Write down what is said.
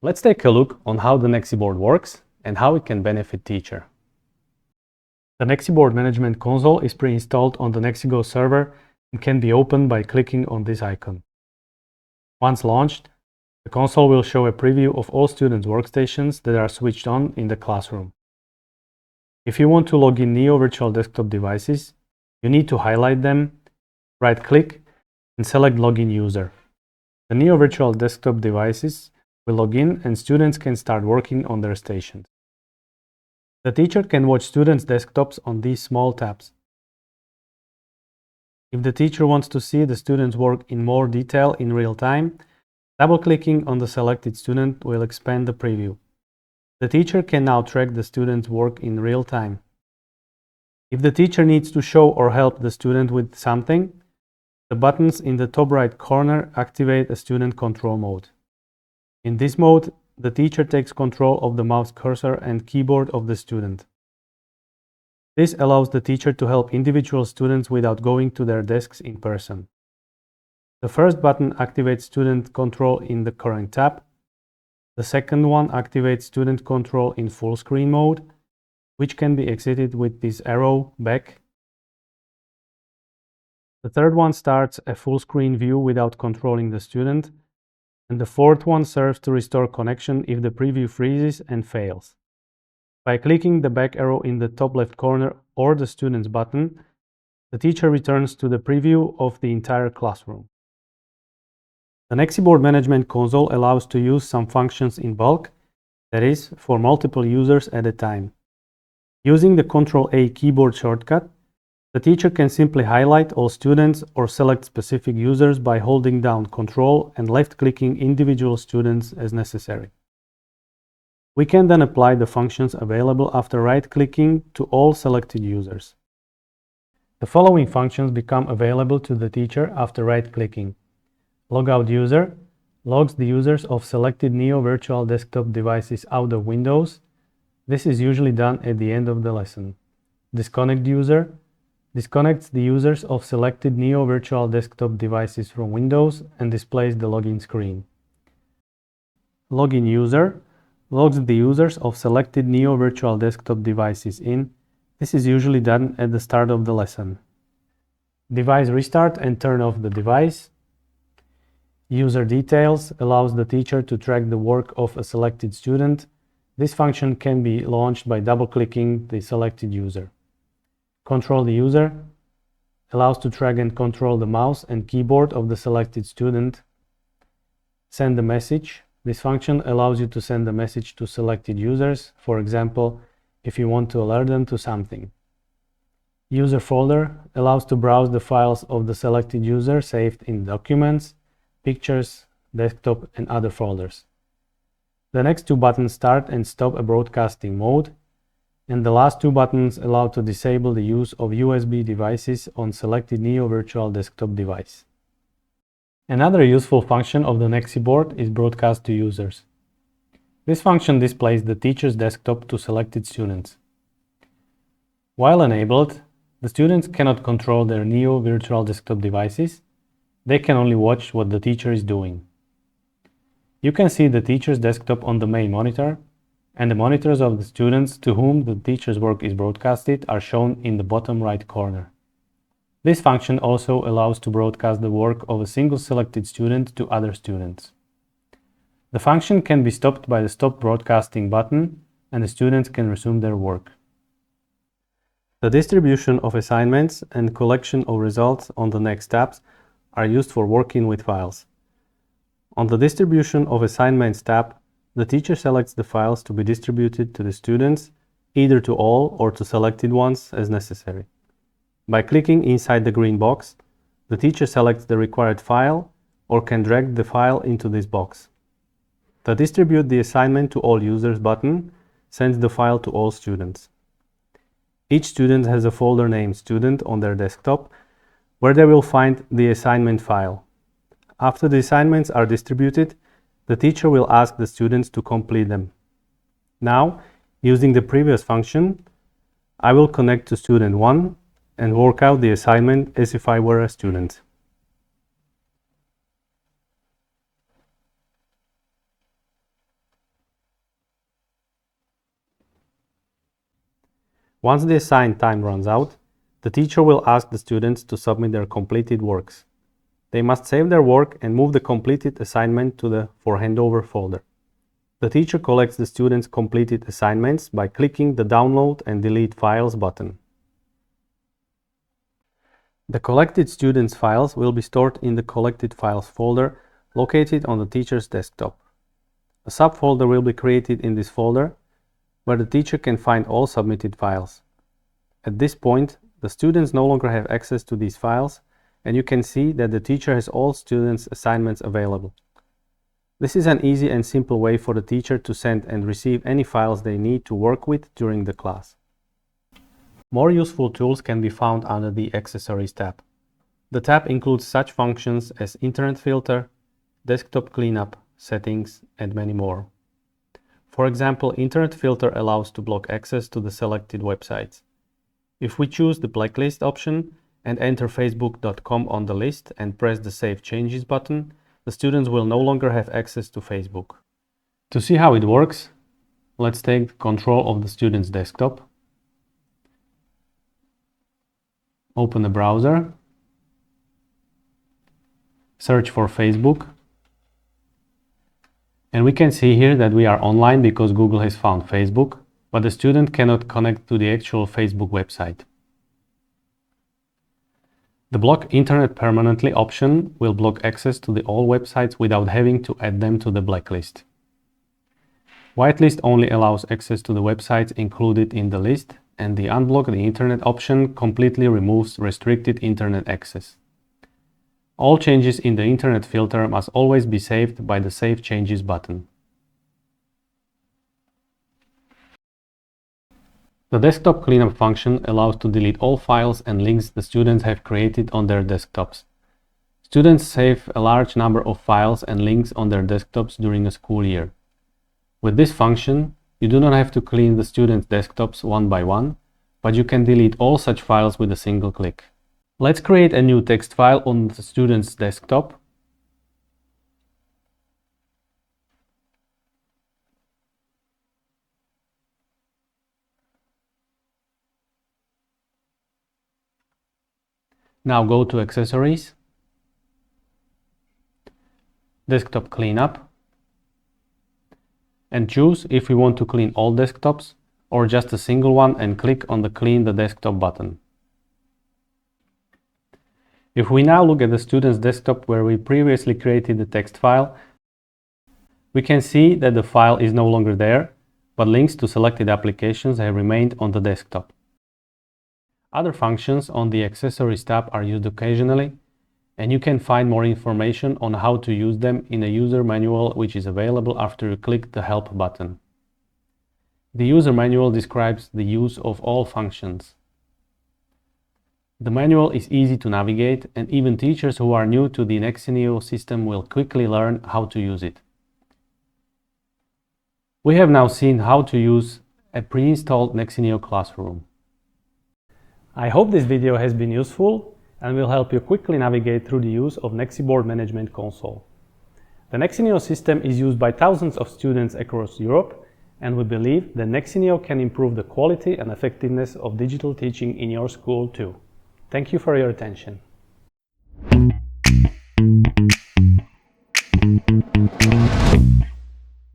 Let's take a look on how the NEXI board works and how it can benefit teacher. The NEXI board management console is pre-installed on the NEXIGO server and can be opened by clicking on this icon. Once launched, the console will show a preview of all students' workstations that are switched on in the classroom. If you want to log in NEO virtual desktop devices, you need to highlight them, right-click, and select Login User. The NEO virtual desktop devices will log in and students can start working on their stations. The teacher can watch students' desktops on these small tabs. If the teacher wants to see the students' work in more detail in real time, double-clicking on the selected student will expand the preview. The teacher can now track the student's work in real time. If the teacher needs to show or help the student with something, the buttons in the top right corner activate a student control mode. In this mode, the teacher takes control of the mouse cursor and keyboard of the student. This allows the teacher to help individual students without going to their desks in person. The first button activates student control in the current tab. The second one activates student control in full screen mode, which can be exited with this arrow back. The third one starts a full screen view without controlling the student. And the fourth one serves to restore connection if the preview freezes and fails. By clicking the back arrow in the top left corner or the student's button, the teacher returns to the preview of the entire classroom. The NEXI board management console allows to use some functions in bulk, that is, for multiple users at a time. Using the Ctrl-A keyboard shortcut, the teacher can simply highlight all students or select specific users by holding down Ctrl and left-clicking individual students as necessary. We can then apply the functions available after right-clicking to all selected users. The following functions become available to the teacher after right-clicking. Logout user logs the users of selected NEO virtual desktop devices out of Windows. This is usually done at the end of the lesson. Disconnect user disconnects the users of selected NEO virtual desktop devices from Windows and displays the login screen. Login user logs the users of selected NEO virtual desktop devices in. This is usually done at the start of the lesson. Device restart and turn off the device. User details allows the teacher to track the work of a selected student. This function can be launched by double-clicking the selected user. Control the user allows to track and control the mouse and keyboard of the selected student. Send a message. This function allows you to send a message to selected users, for example, if you want to alert them to something. User folder allows to browse the files of the selected user saved in documents, pictures, desktop, and other folders. The next two buttons start and stop a broadcasting mode, and the last two buttons allow to disable the use of USB devices on selected NEO virtual desktop device. Another useful function of the NEXI board is broadcast to users. This function displays the teacher's desktop to selected students. While enabled, the students cannot control their NEO virtual desktop devices. They can only watch what the teacher is doing. You can see the teacher's desktop on the main monitor, and the monitors of the students to whom the teacher's work is broadcasted are shown in the bottom right corner. This function also allows to broadcast the work of a single selected student to other students. The function can be stopped by the Stop Broadcasting button, and the students can resume their work. The distribution of assignments and collection of results on the next tabs are used for working with files. On the Distribution of Assignments tab, the teacher selects the files to be distributed to the students, either to all or to selected ones as necessary. By clicking inside the green box, the teacher selects the required file or can drag the file into this box. The Distribute the Assignment to All Users button sends the file to all students. Each student has a folder named Student on their desktop, where they will find the assignment file. After the assignments are distributed, the teacher will ask the students to complete them. Now, using the previous function, I will connect to student 1 and work out the assignment as if I were a student. Once the assigned time runs out, the teacher will ask the students to submit their completed works. They must save their work and move the completed assignment to the For Handover folder. The teacher collects the students' completed assignments by clicking the Download and Delete Files button. The collected students' files will be stored in the Collected Files folder located on the teacher's desktop. A subfolder will be created in this folder where the teacher can find all submitted files. At this point, the students no longer have access to these files, and you can see that the teacher has all students' assignments available. This is an easy and simple way for the teacher to send and receive any files they need to work with during the class. More useful tools can be found under the Accessories tab. The tab includes such functions as Internet Filter, Desktop Cleanup, Settings, and many more. For example, Internet Filter allows to block access to the selected websites. If we choose the blacklist option and enter facebook.com on the list and press the Save Changes button, the students will no longer have access to Facebook. To see how it works, let's take control of the student's desktop. Open the browser, search for Facebook, and we can see here that we are online because Google has found Facebook, but the student cannot connect to the actual Facebook website. The Block Internet Permanently option will block access to all websites without having to add them to the blacklist. Whitelist only allows access to the websites included in the list, and the Unblock the Internet option completely removes restricted internet access. All changes in the Internet filter must always be saved by the Save Changes button. The Desktop Cleanup function allows to delete all files and links the students have created on their desktops. Students save a large number of files and links on their desktops during a school year. With this function, you do not have to clean the students' desktops one by one, but you can delete all such files with a single click. Let's create a new text file on the student's desktop. Now go to Accessories, Desktop Cleanup, and choose if we want to clean all desktops or just a single one and click on the Clean the Desktop button. If we now look at the student's desktop where we previously created the text file, we can see that the file is no longer there, but links to selected applications have remained on the desktop. Other functions on the Accessories tab are used occasionally, and you can find more information on how to use them in a user manual which is available after you click the Help button. The user manual describes the use of all functions. The manual is easy to navigate, and even teachers who are new to the NEXINEO system will quickly learn how to use it. We have now seen how to use a pre-installed NEXINEO classroom. I hope this video has been useful and will help you quickly navigate through the use of NEXI Board Management Console. The NEXINEO system is used by thousands of students across Europe, and we believe that NEXINEO can improve the quality and effectiveness of digital teaching in your school too. Thank you for your attention.